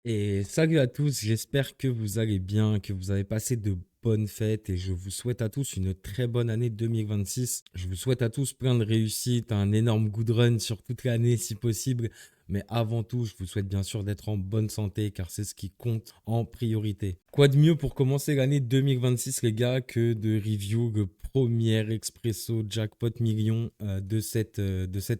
Et salut à tous, j'espère que vous allez bien, que vous avez passé de bonnes fêtes et je vous souhaite à tous une très bonne année 2026. Je vous souhaite à tous plein de réussite, un énorme good run sur toute l'année si possible. Mais avant tout, je vous souhaite bien sûr d'être en bonne santé car c'est ce qui compte en priorité. Quoi de mieux pour commencer l'année 2026 les gars que de review le premier expresso jackpot million de cette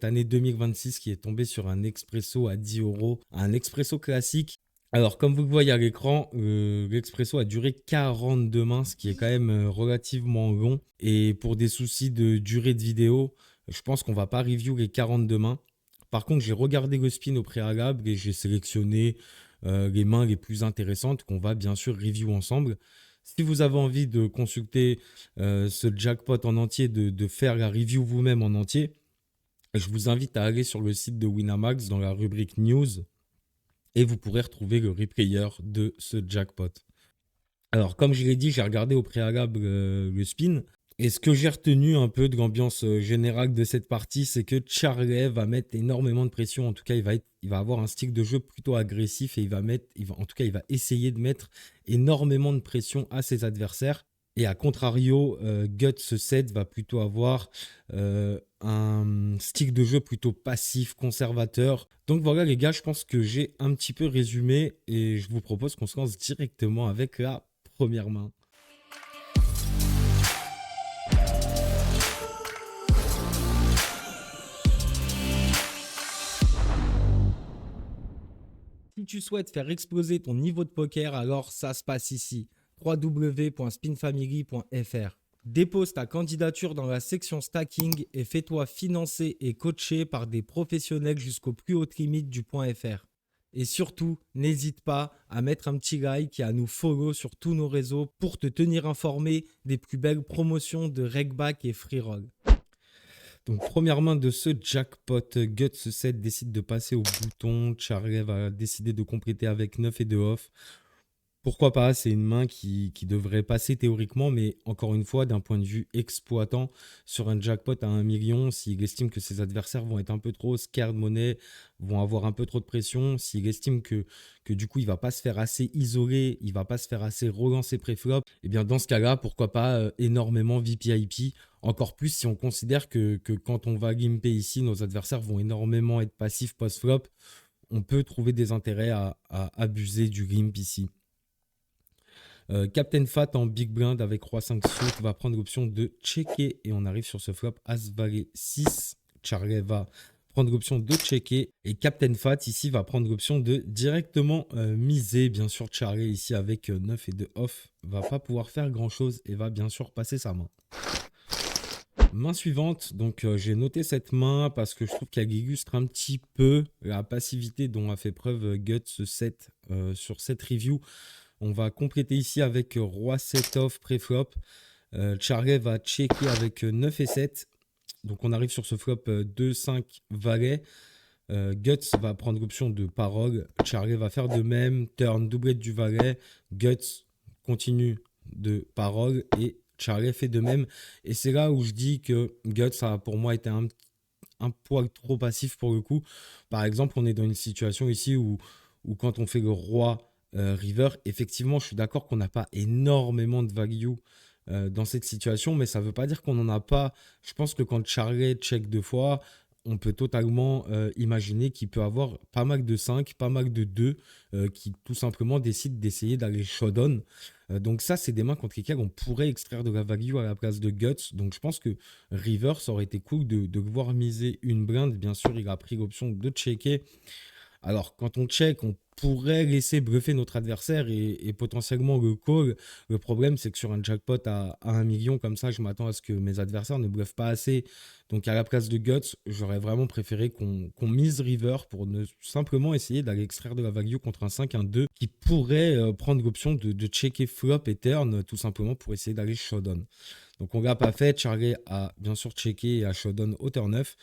année 2026 qui est tombé sur un expresso à 10 euros, un expresso classique. Alors, comme vous le voyez à l'écran, l'Expresso a duré 42 mains, ce qui est quand même relativement long. Et pour des soucis de durée de vidéo, je pense qu'on va pas review les 42 mains. Par contre, j'ai regardé le spin au préalable et j'ai sélectionné les mains les plus intéressantes qu'on va bien sûr review ensemble. Si vous avez envie de consulter ce jackpot en entier, de faire la review vous-même en entier, je vous invite à aller sur le site de Winamax dans la rubrique News et vous pourrez retrouver le replayer de ce jackpot. Alors, comme je l'ai dit, j'ai regardé au préalable le spin. Et ce que j'ai retenu un peu de l'ambiance générale de cette partie, c'est que Charlet va mettre énormément de pression. En tout cas, il va avoir un style de jeu plutôt agressif et en tout cas, il va essayer de mettre énormément de pression à ses adversaires. Et à contrario, Guts 7 va plutôt avoir un style de jeu plutôt passif, conservateur. Donc voilà les gars, je pense que j'ai un petit peu résumé et je vous propose qu'on se lance directement avec la première main. Si tu souhaites faire exploser ton niveau de poker, alors ça se passe ici. www.spinfamily.fr. Dépose ta candidature dans la section stacking et fais-toi financer et coacher par des professionnels jusqu'aux plus hautes limites du .fr. Et surtout, n'hésite pas à mettre un petit like et à nous follow sur tous nos réseaux pour te tenir informé des plus belles promotions de Regback et Freeroll. Donc, première main de ce jackpot, Guts 7 décide de passer au bouton. Charlie va décider de compléter avec 9 et 2 off. Pourquoi pas, c'est une main qui devrait passer théoriquement, mais encore une fois, d'un point de vue exploitant, sur un jackpot à 1 million, s'il estime que ses adversaires vont être un peu trop scared money, vont avoir un peu trop de pression, s'il estime que du coup, il va pas se faire assez isolé, il va pas se faire assez relancer pré-flop, et bien dans ce cas-là, pourquoi pas énormément VPIP, encore plus si on considère que quand on va gimper ici, nos adversaires vont énormément être passifs post-flop, on peut trouver des intérêts à abuser du gimp ici. Captain Fat en big blind avec Roi 5 suit va prendre l'option de checker et on arrive sur ce flop As Valet 6. Charlie va prendre l'option de checker et Captain Fat ici va prendre l'option de directement miser. Bien sûr, Charlie ici avec 9 et 2 off va pas pouvoir faire grand chose et va bien sûr passer sa main. Main suivante, donc j'ai noté cette main parce que je trouve qu'elle illustre un petit peu la passivité dont a fait preuve Guts 7 sur cette review. On va compléter ici avec Roi 7 off pré-flop. Charlie va checker avec 9 et 7. Donc on arrive sur ce flop 2, 5, valet. Guts va prendre l'option de parole. Charlie va faire de même. Turn doublette du valet. Guts continue de parole. Et Charlie fait de même. Et c'est là où je dis que Guts a pour moi été un poil trop passif pour le coup. Par exemple, on est dans une situation ici où quand on fait le roi river, effectivement, je suis d'accord qu'on n'a pas énormément de value dans cette situation, mais ça ne veut pas dire qu'on n'en a pas. Je pense que quand Charlie check 2 fois, on peut totalement imaginer qu'il peut avoir pas mal de 5, pas mal de 2 qui tout simplement décident d'essayer d'aller showdown. Donc ça, c'est des mains contre lesquelles on pourrait extraire de la value à la place de Guts. Donc je pense que River, ça aurait été cool de voir miser une blinde. Bien sûr, il a pris l'option de checker. Alors, quand on check, on pourrait laisser bluffer notre adversaire et potentiellement le call. Le problème, c'est que sur un jackpot à 1 million, comme ça, je m'attends à ce que mes adversaires ne bluffent pas assez. Donc, à la place de Guts, j'aurais vraiment préféré qu'on mise River pour ne simplement essayer d'aller extraire de la value contre un 5, un 2 qui pourrait prendre l'option de checker flop et turn, tout simplement pour essayer d'aller showdown. Donc, on ne l'a pas fait. Charlie a bien sûr checké et a showdown au turn 9.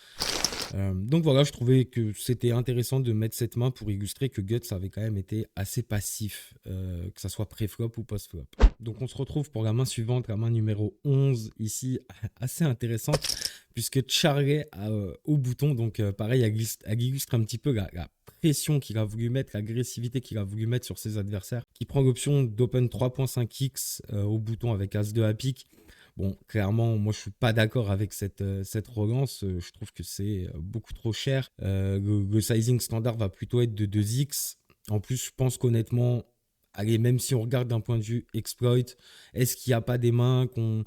Donc voilà, je trouvais que c'était intéressant de mettre cette main pour illustrer que Guts avait quand même été assez passif, que ça soit pré-flop ou post-flop. Donc on se retrouve pour la main suivante, la main numéro 11, ici, assez intéressante, puisque Charlie a au bouton, donc pareil, elle illustre un petit peu la pression qu'il a voulu mettre, l'agressivité qu'il a voulu mettre sur ses adversaires, qui prend l'option d'open 3.5x au bouton avec As-2 à pique. Bon, clairement, moi, je suis pas d'accord avec cette relance. Je trouve que c'est beaucoup trop cher. Le sizing standard va plutôt être de 2x. En plus, je pense qu'honnêtement, allez, même si on regarde d'un point de vue exploit, est-ce qu'il n'y a pas des mains qu'on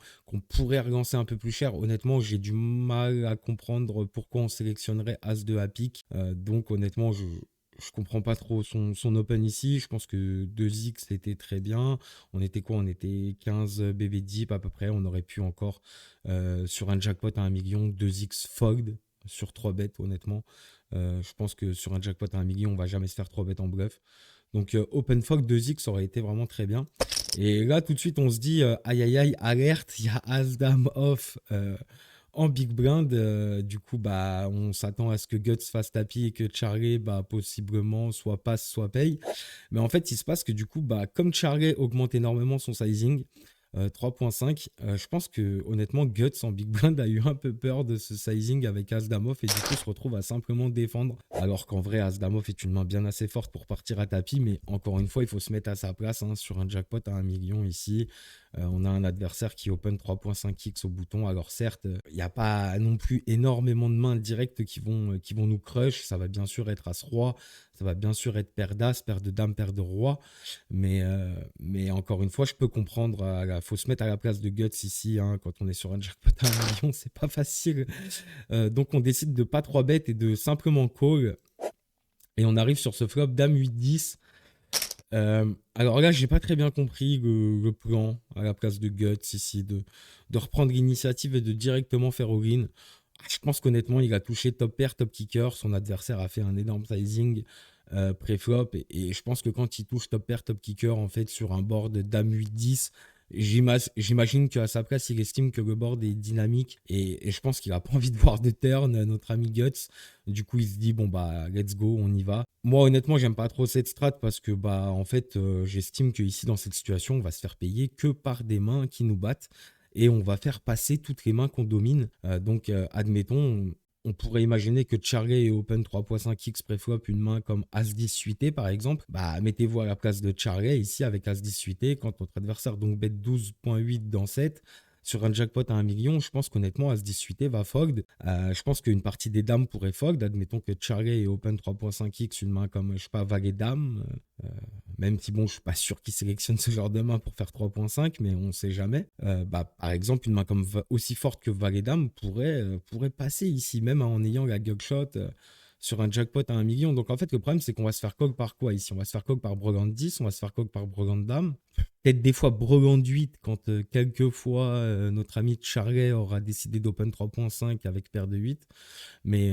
pourrait relancer un peu plus cher? Honnêtement, j'ai du mal à comprendre pourquoi on sélectionnerait As-2 à pique. Donc, honnêtement, je comprends pas trop son open ici. Je pense que 2x était très bien. On était quoi? On était 15 BB deep à peu près. On aurait pu encore, sur un jackpot à 1 million, 2x fold sur 3 bêtes, honnêtement. Je pense que sur un jackpot à 1 million, on va jamais se faire 3 bêtes en bluff. Donc, open fold 2x aurait été vraiment très bien. Et là, tout de suite, on se dit, aïe aïe aïe, alerte, il y a As-Dame off en big blind. Du coup, bah, on s'attend à ce que Guts fasse tapis et que Charlie, bah, possiblement, soit passe, soit paye. Mais en fait, il se passe que du coup, bah, comme Charlie augmente énormément son sizing, 3.5, je pense que honnêtement, Guts en big blind a eu un peu peur de ce sizing avec As-Dame off et du coup se retrouve à simplement défendre. Alors qu'en vrai, As-Dame off est une main bien assez forte pour partir à tapis, mais encore une fois, il faut se mettre à sa place hein, sur un jackpot à 1 million ici. On a un adversaire qui open 3.5x au bouton. Alors certes, il n'y a pas non plus énormément de mains directes qui vont nous crush. Ça va bien sûr être As-Roi, ça va bien sûr être paire d'As, paire de Dame, paire de Roi. Mais encore une fois, je peux comprendre. Il faut se mettre à la place de Guts ici. Hein, quand on est sur un jackpot à 1 million, c'est pas facile. Donc on décide de pas 3 bêtes et de simplement call. Et on arrive sur ce flop Dame 8-10. Alors là, j'ai pas très bien compris le plan à la place de Guts ici, de reprendre l'initiative et de directement faire all-in. Je pense qu'honnêtement, il a touché top pair, top kicker. Son adversaire a fait un énorme sizing pré-flop. Et je pense que quand il touche top pair, top kicker, en fait, sur un board Dame 8-10, j'imagine qu'à sa place, il estime que le board est dynamique. Et je pense qu'il a pas envie de voir de turn, notre ami Guts. Du coup, il se dit, bon, bah, let's go, on y va. Moi, honnêtement, j'aime pas trop cette strat parce que, bah, en fait, j'estime qu'ici, dans cette situation, on va se faire payer que par des mains qui nous battent. Et on va faire passer toutes les mains qu'on domine. Donc, admettons, on pourrait imaginer que Charlie et Open 3.5x préflop une main comme As-10 suité, par exemple. Bah, mettez-vous à la place de Charlie ici avec As-10 suité. Quand notre adversaire donc bet 12.8 dans 7, sur un jackpot à 1 million, je pense qu'honnêtement, As-10 suité va fold. Je pense qu'une partie des dames pourrait fold. Admettons que Charlie et Open 3.5x une main comme, je sais pas, Valet Dame. Même si, bon, je suis pas sûr qu'il sélectionne ce genre de main pour faire 3.5, mais on sait jamais. Par exemple, une main comme aussi forte que Valet Dame pourrait passer ici, même en ayant la gugshot sur un jackpot à 1 million. Donc en fait, le problème, c'est qu'on va se faire cog par quoi ici? On va se faire cog par Brogand 10, on va se faire cog par Brogand Dame. Peut-être des fois Brogand 8, quand quelquefois notre ami Charlet aura décidé d'open 3.5 avec paire de 8. Mais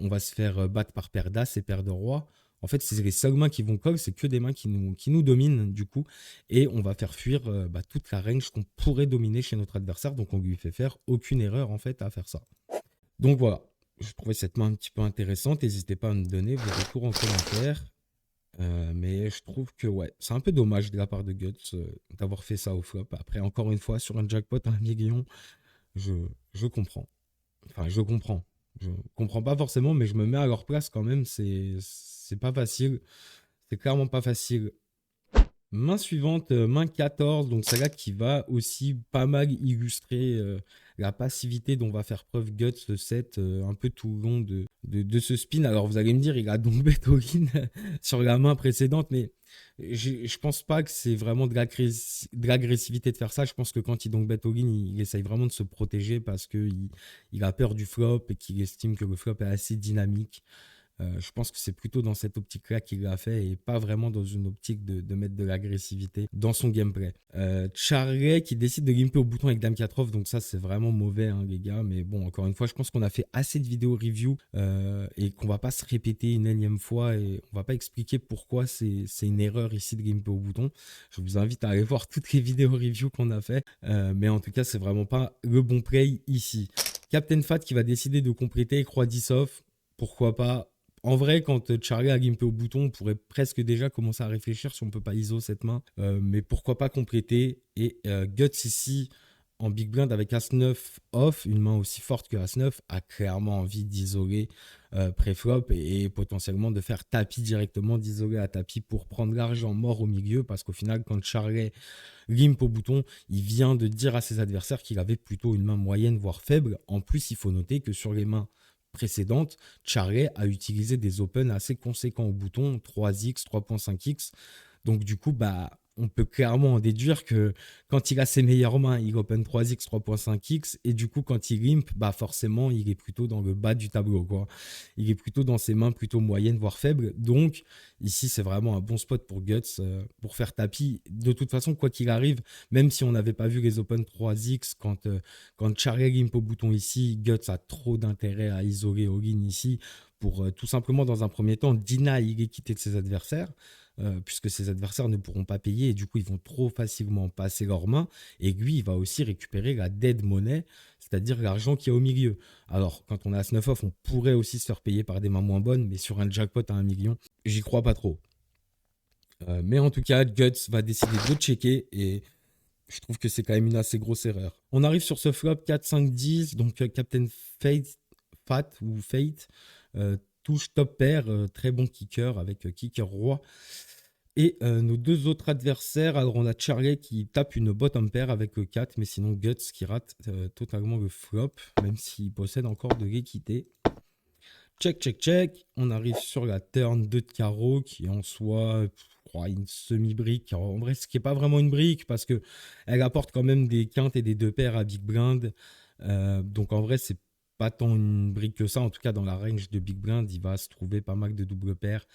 on va se faire battre par paire d'As et paire de Roi. En fait, c'est les seules mains qui vont call, c'est que des mains qui nous dominent du coup. Et on va faire fuir toute la range qu'on pourrait dominer chez notre adversaire. Donc on lui fait faire aucune erreur en fait à faire ça. Donc voilà, je trouvais cette main un petit peu intéressante. N'hésitez pas à me donner vos retours en commentaire. Mais je trouve que ouais, c'est un peu dommage de la part de Guts d'avoir fait ça au flop. Après, encore une fois, sur un jackpot à 1 million, je comprends. Enfin, je comprends. Je comprends pas forcément, mais je me mets à leur place quand même. C'est pas facile. C'est clairement pas facile. Main suivante, main 14. Donc, celle-là qui va aussi pas mal illustrer la passivité dont va faire preuve Guts le 7 un peu tout le long de ce spin. Alors, vous allez me dire, il a donc bet all-in sur la main précédente, mais je pense pas que c'est vraiment de l'agressivité de faire ça. Je pense que quand il donc bet all-in, il essaye vraiment de se protéger parce qu'il a peur du flop et qu'il estime que le flop est assez dynamique. Je pense que c'est plutôt dans cette optique-là qu'il l'a fait et pas vraiment dans une optique de mettre de l'agressivité dans son gameplay. Charlet qui décide de limper au bouton avec Dame 4 off, donc ça c'est vraiment mauvais hein, les gars, mais bon encore une fois je pense qu'on a fait assez de vidéos review et qu'on va pas se répéter une énième fois et on va pas expliquer pourquoi c'est une erreur ici de limper au bouton. Je vous invite à aller voir toutes les vidéos review qu'on a fait, mais en tout cas c'est vraiment pas le bon play ici. Captain Fat qui va décider de compléter Croix 10 off, pourquoi pas. En vrai, quand Charlie a gimpé au bouton, on pourrait presque déjà commencer à réfléchir si on peut pas ISO cette main. Mais pourquoi pas compléter. Et Guts ici, en big blind avec As-9 off, une main aussi forte que As-9, a clairement envie d'isoler pré-flop et potentiellement de faire tapis directement, d'isoler à tapis pour prendre l'argent mort au milieu parce qu'au final, quand Charlet limp au bouton, il vient de dire à ses adversaires qu'il avait plutôt une main moyenne, voire faible. En plus, il faut noter que sur les mains précédentes, Charlet a utilisé des opens assez conséquents au bouton, 3x, 3.5x. Donc du coup, on peut clairement en déduire que quand il a ses meilleures mains, il open 3x, 3.5x, et du coup, quand il limp, forcément, il est plutôt dans le bas du tableau, quoi. Il est plutôt dans ses mains plutôt moyennes, voire faibles. Donc, ici, c'est vraiment un bon spot pour Guts, pour faire tapis. De toute façon, quoi qu'il arrive, même si on n'avait pas vu les open 3x, quand Charlie limp au bouton ici, Guts a trop d'intérêt à isoler all-in ici, pour tout simplement, dans un premier temps, deny l'équité de ses adversaires. Puisque ses adversaires ne pourront pas payer et du coup ils vont trop facilement passer leurs mains et lui il va aussi récupérer la dead money, c'est-à-dire l'argent qui est au milieu. Alors quand on est à 9 off on pourrait aussi se faire payer par des mains moins bonnes, mais sur un jackpot à 1 million j'y crois pas trop. Mais en tout cas Guts va décider de checker et je trouve que c'est quand même une assez grosse erreur. On arrive sur ce flop 4, 5, 10, donc Captain Fate touche top pair, très bon kicker avec kicker roi. Et nos deux autres adversaires, alors on a Charlie qui tape une bottom pair avec 4, mais sinon Guts qui rate totalement le flop, même s'il possède encore de l'équité. Check, check, check. On arrive sur la turn 2 de carreau qui en soi, je crois, une semi-brique. En vrai, ce qui n'est pas vraiment une brique parce qu'elle apporte quand même des quintes et des deux paires à big blind. Donc en vrai, c'est pas tant une brique que ça. En tout cas, dans la range de big blind, il va se trouver pas mal de double paires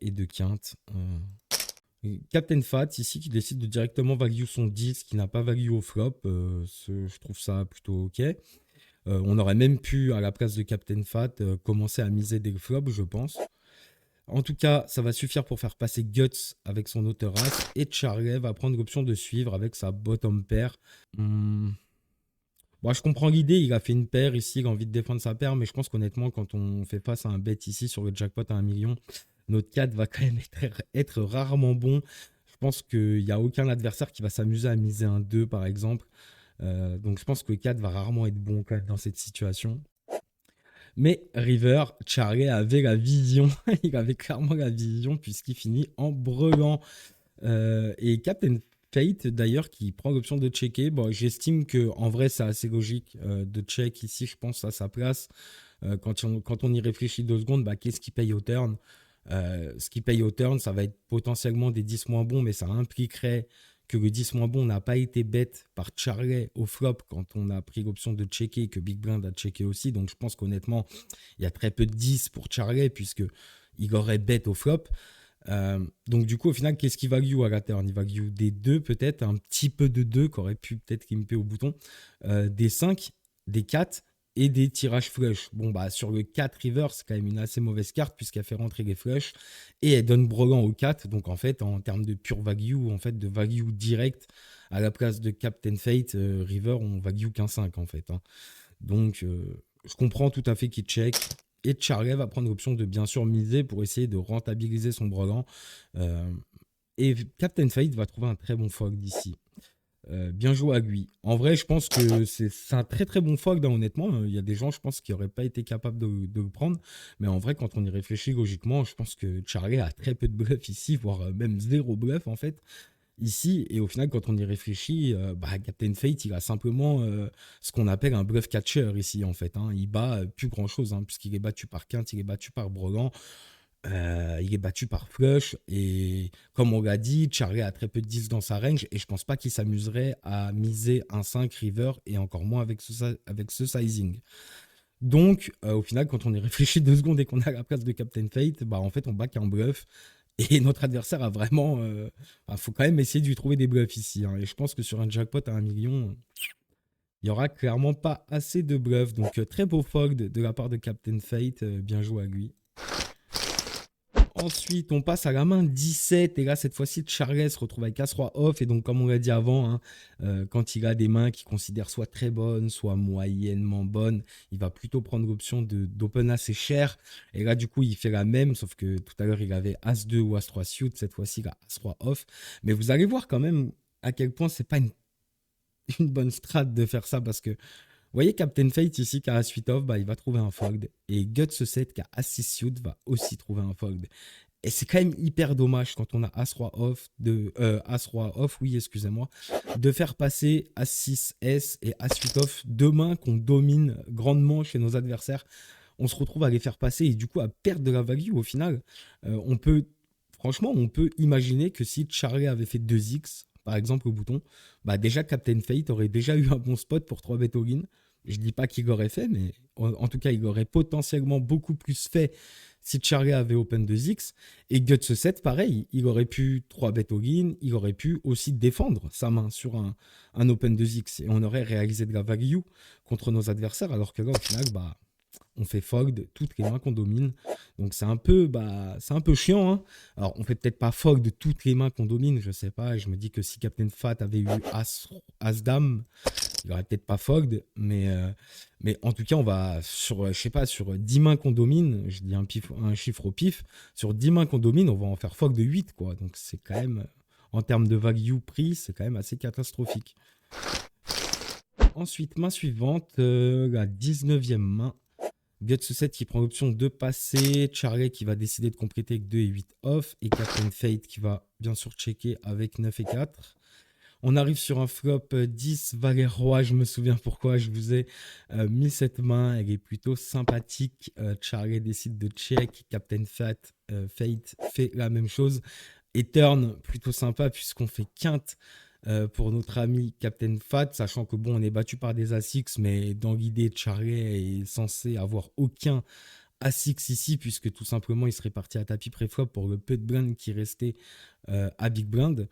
et de quintes. Captain Fat ici qui décide de directement value son 10 qui n'a pas value au flop. Je trouve ça plutôt ok. On aurait même pu, à la place de Captain Fat, commencer à miser des flops, je pense. En tout cas, ça va suffire pour faire passer Guts avec son auteur as. Et Charlie va prendre l'option de suivre avec sa bottom pair. Bon, je comprends l'idée, il a fait une paire ici, il a envie de défendre sa paire. Mais je pense qu'honnêtement, quand on fait face à un bet ici sur le jackpot à 1 million, notre 4 va quand même être rarement bon. Je pense qu'il n'y a aucun adversaire qui va s'amuser à miser un 2 par exemple. Donc je pense que le 4 va rarement être bon quand même dans cette situation. Mais River, Charlie avait la vision. Il avait clairement la vision puisqu'il finit en brelan. Et Captain Fate d'ailleurs qui prend l'option de checker. Bon, j'estime que en vrai c'est assez logique de check ici, je pense à sa place. Quand on y réfléchit 2 secondes, qu'est-ce qui paye au turn? Ce qui paye au turn, ça va être potentiellement des 10 moins bons, mais ça impliquerait que le 10 moins bon n'a pas été bête par Charlie au flop quand on a pris l'option de checker et que Big Blind a checké aussi. Donc je pense qu'honnêtement, il y a très peu de 10 pour Charlie puisqu'il aurait bête au flop. Donc du coup, au final, qu'est-ce qu'il value à la turn? Il value des 2 peut-être, un petit peu de 2 qui aurait pu peut-être limper au bouton, des 5, des 4 et des tirages flush. Bon, sur le 4 river, c'est quand même une assez mauvaise carte puisqu'elle fait rentrer les flush et elle donne brelan au 4. Donc, en fait, en termes de pure value, en fait, de value direct, à la place de Captain Fate, river, on value qu'un 5, en fait. Donc, je comprends tout à fait qu'il check. Et Charlie va prendre l'option de bien sûr miser pour essayer de rentabiliser son brelan. Et Captain Fate va trouver un très bon fold d'ici. Bien joué à lui. En vrai, je pense que c'est un très très bon fold, honnêtement. Il y a des gens, je pense, qui n'auraient pas été capables de le prendre. Mais en vrai, quand on y réfléchit logiquement, je pense que Charlie a très peu de bluff ici, voire même 0 bluff en fait. Ici, et au final, quand on y réfléchit, Captain Fate, il a simplement ce qu'on appelle un bluff catcher ici, en fait. Il bat plus grand-chose, puisqu'il est battu par quinte, il est battu par brelan. Il est battu par flush et comme on l'a dit, Charlie a très peu de 10 dans sa range et je pense pas qu'il s'amuserait à miser un 5 river et encore moins avec ce sizing. Donc au final, quand on y réfléchit 2 secondes et qu'on a la place de Captain Fate, en fait on back un bluff et notre adversaire a vraiment faut quand même essayer de lui trouver des bluffs ici et je pense que sur un jackpot à 1 million il y aura clairement pas assez de bluffs. Donc très beau fold de la part de Captain Fate, bien joué à lui. Ensuite, on passe à la main 17. Et là, cette fois-ci, Charles se retrouve avec As-Roi off. Et donc, comme on l'a dit avant, quand il a des mains qu'il considère soit très bonnes, soit moyennement bonnes, il va plutôt prendre l'option d'open assez cher. Et là, du coup, il fait la même. Sauf que tout à l'heure, il avait As-2 ou As-3 suit. Cette fois-ci, il a As-Roi off. Mais vous allez voir quand même à quel point c'est pas une bonne strat de faire ça. Parce que voyez Captain Fate ici qui a As-8 off, bah, il va trouver un fold. Et Guts 7 qui a As-6 suit va aussi trouver un fold. Et c'est quand même hyper dommage quand on a As-Roi off, As-Roi off, oui, excusez-moi, de faire passer As-6S et As-8 off, deux mains qu'on domine grandement chez nos adversaires. On se retrouve à les faire passer et du coup à perdre de la value au final. Franchement, on peut imaginer que si Charlie avait fait 2x, par exemple au bouton, bah déjà Captain Fate aurait déjà eu un bon spot pour 3 bet all-in. Je dis pas qu'il l'aurait fait, mais en tout cas, il aurait potentiellement beaucoup plus fait si Charlie avait open 2x. Et Guts 7, pareil, il aurait pu 3 bet all-in, il aurait pu aussi défendre sa main sur un open 2x. Et on aurait réalisé de la value contre nos adversaires, alors que là, au final, bah, on fait fold toutes les mains qu'on domine. Donc c'est un peu chiant. Hein. Alors on fait peut-être pas fold toutes les mains qu'on domine, je sais pas. Je me dis que si Captain Fat avait eu As-Dame, il aurait peut-être pas fold. Mais en tout cas, on va sur, je sais pas, sur 10 mains qu'on domine, je dis un chiffre au pif, sur 10 mains qu'on domine, on va en faire fold de 8, quoi. Donc c'est quand même, en termes de value prix, c'est quand même assez catastrophique. Ensuite, main suivante, la 19e main. Guts 7 qui prend l'option de passer, Charlie qui va décider de compléter avec 2 et 8 off, et Captain Fate qui va bien sûr checker avec 9 et 4. On arrive sur un flop 10 valet roi, je me souviens pourquoi je vous ai mis cette main, elle est plutôt sympathique. Charlie décide de check, Captain Fate fait la même chose. Et turn, plutôt sympa puisqu'on fait quinte pour notre ami Captain Fat, sachant que bon, on est battu par des A6, mais dans l'idée, Charlie est censé avoir aucun A6 ici, puisque tout simplement, il serait parti à tapis pré-flop pour le peu de blind qui restait à Big Blind.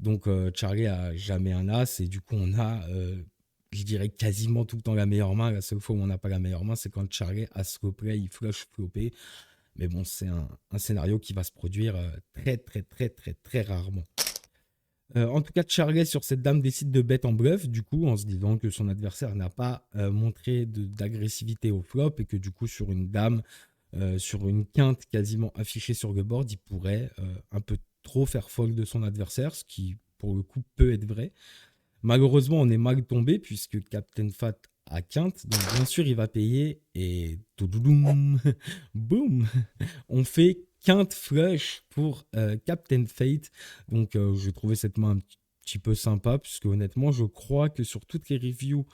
Donc, Charlie a jamais un As, et du coup, on a, je dirais, quasiment tout le temps la meilleure main. La seule fois où on n'a pas la meilleure main, c'est quand Charlie a slow play, il flush flopé. Mais bon, c'est un scénario qui va se produire très, très, très, très, très rarement. En tout cas, Charlie sur cette dame décide de bet en bluff, du coup, en se disant que son adversaire n'a pas montré d'agressivité au flop et que du coup, sur une dame, sur une quinte quasiment affichée sur le board, il pourrait un peu trop faire fold de son adversaire, ce qui, pour le coup, peut être vrai. Malheureusement, on est mal tombé puisque Captain Fat a quinte, donc bien sûr, il va payer et toudoum, boum, on fait quinte flush pour Captain Fate. Donc j'ai trouvé cette main un petit peu sympa, puisque honnêtement, je crois que sur toutes les reviews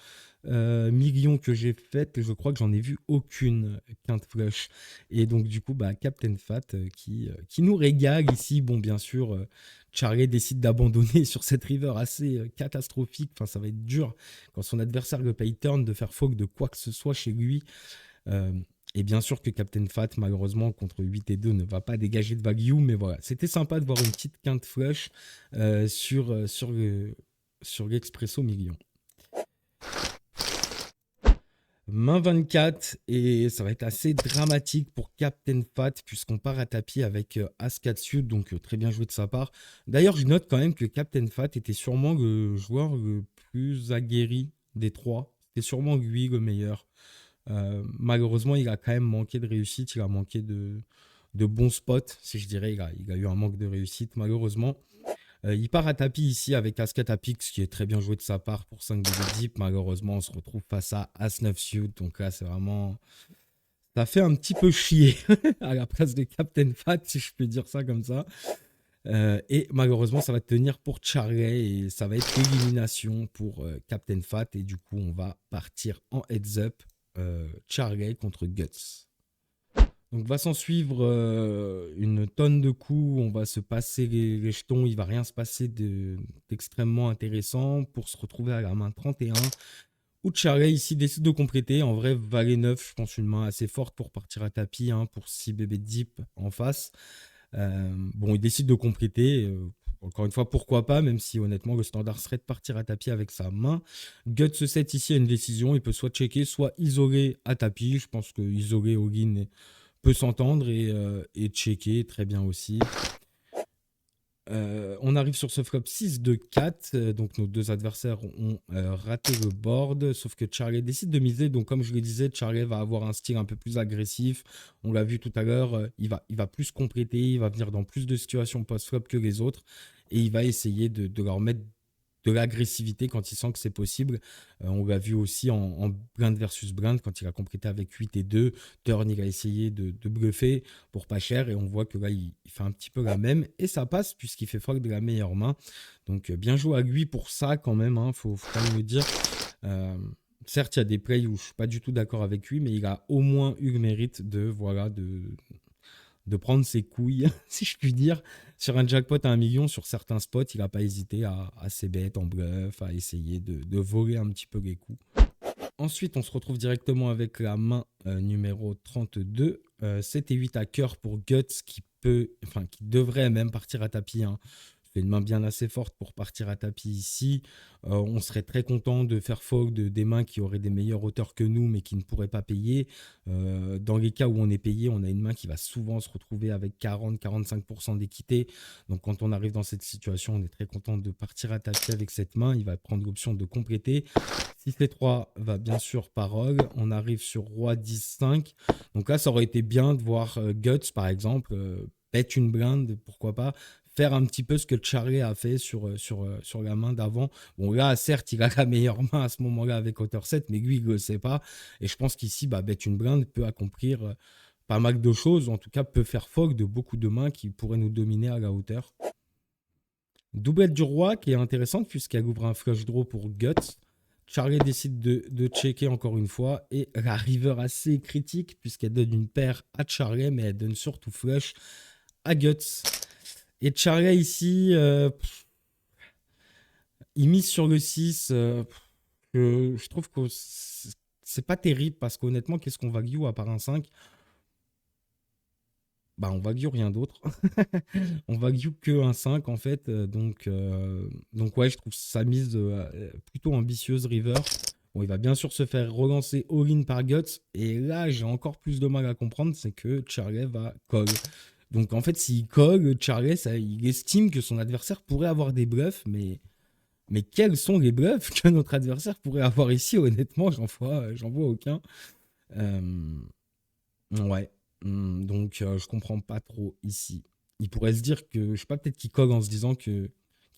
millions que j'ai faites, je crois que j'en ai vu aucune quinte flush. Et donc du coup, bah, Captain Fat qui nous régale ici. Bon, bien sûr, Charlie décide d'abandonner sur cette river assez catastrophique. Enfin, ça va être dur quand son adversaire le paye turn de faire fold de quoi que ce soit chez lui. Et bien sûr que Captain Fat, malheureusement, contre 8 et 2, ne va pas dégager de value. Mais voilà, c'était sympa de voir une petite quinte flush sur l'Expresso million. Main 24, et ça va être assez dramatique pour Captain Fat, puisqu'on part à tapis avec As-4 suit, donc très bien joué de sa part. D'ailleurs, je note quand même que Captain Fat était sûrement le joueur le plus aguerri des trois. C'était sûrement lui le meilleur. Malheureusement, il a quand même manqué de réussite, il a manqué de bons spots, si je dirais. Il a eu un manque de réussite, malheureusement. Il part à tapis ici avec As-4 Apix, qui est très bien joué de sa part pour 5 de deep. Malheureusement, on se retrouve face à As-9 suit. Donc là, c'est vraiment... Ça fait un petit peu chier à la place de Captain Fat, si je peux dire ça comme ça. Et malheureusement, ça va tenir pour Charlie et ça va être l'élimination pour Captain Fat. Et du coup, on va partir en heads up. Charlie contre Guts. Donc va s'en suivre une tonne de coups, on va se passer les jetons, il va rien se passer d'extrêmement intéressant pour se retrouver à la main 31. Où Charlie ici décide de compléter, en vrai valet 9, je pense une main assez forte pour partir à tapis, hein, pour 6 bébés deep en face. Bon, il décide de compléter, encore une fois pourquoi pas, même si honnêtement le standard serait de partir à tapis avec sa main. Guts 7 ici a une décision, il peut soit checker, soit isoler à tapis, je pense que isoler all-in peut s'entendre et checker très bien aussi. On arrive sur ce flop 6 de 4, donc nos deux adversaires ont raté le board, sauf que Charlie décide de miser, donc comme je le disais, Charlie va avoir un style un peu plus agressif, on l'a vu tout à l'heure, il va plus compléter, il va venir dans plus de situations post-flop que les autres, et il va essayer de leur mettre de l'agressivité quand il sent que c'est possible. On l'a vu aussi en blind versus blind, quand il a complété avec 8 et 2. Turn, il a essayé de bluffer pour pas cher, et on voit que là, il fait un petit peu la même, et ça passe puisqu'il fait fold de la meilleure main. Donc bien joué à lui pour ça quand même, hein, faut quand même le dire. Certes, il y a des plays où je suis pas du tout d'accord avec lui, mais il a au moins eu le mérite voilà, de prendre ses couilles, si je puis dire, sur un jackpot à 1 million. Sur certains spots, il n'a pas hésité à ses bêtes en bluff, à essayer de voler un petit peu les coups. Ensuite, on se retrouve directement avec la main numéro 32. 7 et 8 à cœur pour Guts, qui devrait même partir à tapis, hein. C'est une main bien assez forte pour partir à tapis ici. On serait très content de faire fold des mains qui auraient des meilleures hauteurs que nous, mais qui ne pourraient pas payer. Dans les cas où on est payé, on a une main qui va souvent se retrouver avec 40-45% d'équité. Donc quand on arrive dans cette situation, on est très content de partir à tapis avec cette main. Il va prendre l'option de compléter. 6-3 va bien sûr parole. On arrive sur roi 10-5. Donc là, ça aurait été bien de voir Guts, par exemple, pète une blinde, pourquoi pas, faire un petit peu ce que Charlie a fait sur la main d'avant. Bon, là, certes, il a la meilleure main à ce moment-là avec hauteur 7, mais lui, il ne le sait pas. Et je pense qu'ici, bet une blinde peut accomplir pas mal de choses, en tout cas, peut faire fold de beaucoup de mains qui pourraient nous dominer à la hauteur. Doublette du roi qui est intéressante puisqu'elle ouvre un flush draw pour Guts. Charlie décide de checker encore une fois, et la river assez critique puisqu'elle donne une paire à Charlie, mais elle donne surtout flush à Guts. Et Charlie ici, il mise sur le 6. Je trouve que c'est pas terrible parce qu'honnêtement, qu'est-ce qu'on value à part un 5? Bah, on value rien d'autre. On value que un 5 en fait. Donc ouais, je trouve sa mise plutôt ambitieuse, river. Bon, il va bien sûr se faire relancer all-in par Guts. Et là, j'ai encore plus de mal à comprendre, c'est que Charlie va call. Donc en fait, s'il call, Charlie, il estime que son adversaire pourrait avoir des bluffs, mais quels sont les bluffs que notre adversaire pourrait avoir ici? Honnêtement, j'en vois aucun. Ouais. Donc je comprends pas trop ici. Il pourrait se dire que, je sais pas, peut-être qu'il call en se disant qu'il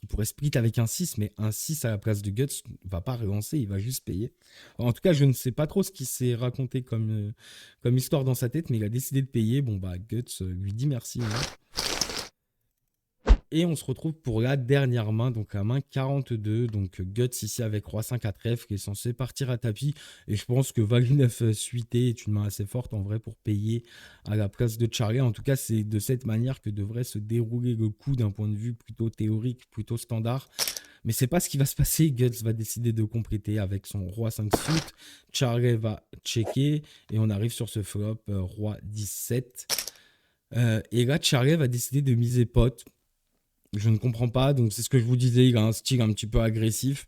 pourrait split avec un 6, mais un 6 à la place de Guts va pas relancer, il va juste payer. En tout cas, je ne sais pas trop ce qui s'est raconté comme histoire dans sa tête, mais il a décidé de payer. Bon, bah, Guts lui dit merci, hein. Et on se retrouve pour la dernière main, donc la main 42. Donc Guts ici avec roi 5 à trèfle qui est censé partir à tapis. Et je pense que valet 9 suité est une main assez forte en vrai pour payer à la place de Charlie. En tout cas, c'est de cette manière que devrait se dérouler le coup d'un point de vue plutôt théorique, plutôt standard. Mais c'est pas ce qui va se passer. Guts va décider de compléter avec son roi 5 suit. Charlie va checker et on arrive sur ce flop roi 17. Et là, Charlie va décider de miser pot. Je ne comprends pas, donc c'est ce que je vous disais, il a un style un petit peu agressif.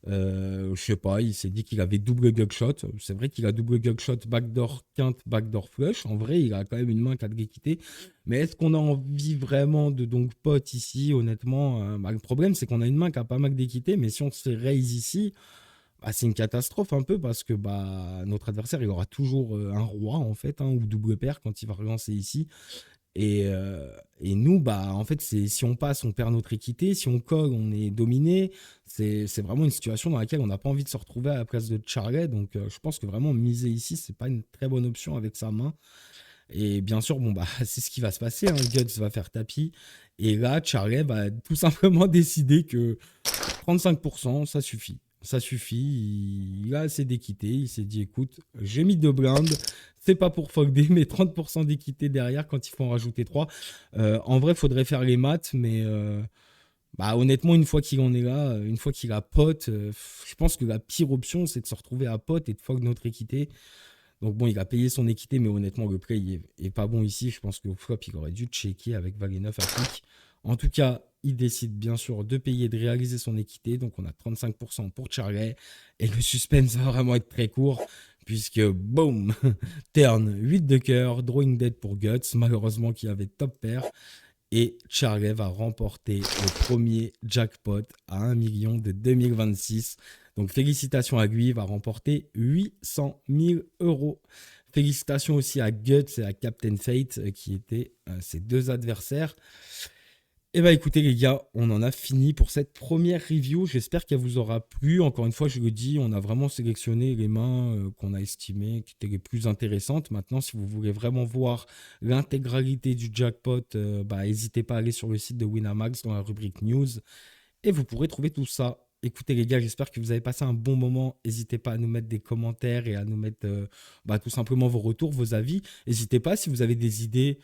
Je sais pas, il s'est dit qu'il avait double gugshot. C'est vrai qu'il a double gugshot, backdoor quinte, backdoor flush. En vrai, il a quand même une main qui a de l'équité. Mais est-ce qu'on a envie vraiment de donc pot ici? Honnêtement, le problème c'est qu'on a une main qui a pas mal d'équité, mais si on se raise ici, c'est une catastrophe un peu parce que notre adversaire il aura toujours un roi en fait, hein, ou double paire quand il va relancer ici. Et nous, en fait, si on passe, on perd notre équité. Si on colle, on est dominé. C'est vraiment une situation dans laquelle on n'a pas envie de se retrouver à la place de Charlie. Donc, je pense que vraiment miser ici, c'est pas une très bonne option avec sa main. Et bien sûr, c'est ce qui va se passer, hein. Guts va faire tapis. Et là, Charlie va tout simplement décider que 35%, ça suffit. Ça suffit, il a assez d'équité, il s'est dit écoute, j'ai mis 2 blindes, c'est pas pour folder, mais 30% d'équité derrière quand il faut en rajouter 3. En vrai, il faudrait faire les maths, mais honnêtement, une fois qu'il en est là, une fois qu'il a pot, je pense que la pire option, c'est de se retrouver à pot et de fold notre équité. Donc bon, il a payé son équité, mais honnêtement, le play est pas bon ici. Je pense qu'au flop, il aurait dû checker avec valet 9 à clic. En tout cas, il décide bien sûr de payer, de réaliser son équité. Donc on a 35% pour Charlie. Et le suspense va vraiment être très court, puisque boum, turn 8 de cœur, drawing dead pour Guts, malheureusement qui avait top pair. Et Charlie va remporter le premier jackpot à 1 million de 2026. Donc félicitations à lui, il va remporter 800 000 euros. Félicitations aussi à Guts et à Captain Fate qui étaient ses deux adversaires. Eh bah écoutez les gars, on en a fini pour cette première review. J'espère qu'elle vous aura plu. Encore une fois, je le dis, on a vraiment sélectionné les mains qu'on a estimées qui étaient les plus intéressantes. Maintenant, si vous voulez vraiment voir l'intégralité du jackpot, bah n'hésitez pas à aller sur le site de Winamax dans la rubrique News et vous pourrez trouver tout ça. Écoutez les gars, j'espère que vous avez passé un bon moment. N'hésitez pas à nous mettre des commentaires et à nous mettre bah, tout simplement vos retours, vos avis. N'hésitez pas si vous avez des idées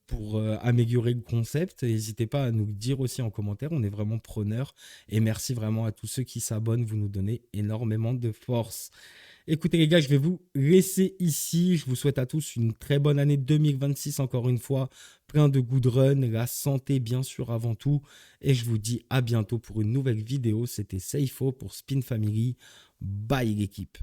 pour améliorer le concept. N'hésitez pas à nous le dire aussi en commentaire. On est vraiment preneurs. Et merci vraiment à tous ceux qui s'abonnent. Vous nous donnez énormément de force. Écoutez les gars, je vais vous laisser ici. Je vous souhaite à tous une très bonne année 2026 encore une fois. Plein de good run, la santé bien sûr avant tout. Et je vous dis à bientôt pour une nouvelle vidéo. C'était Seifo pour Spin Family. Bye l'équipe.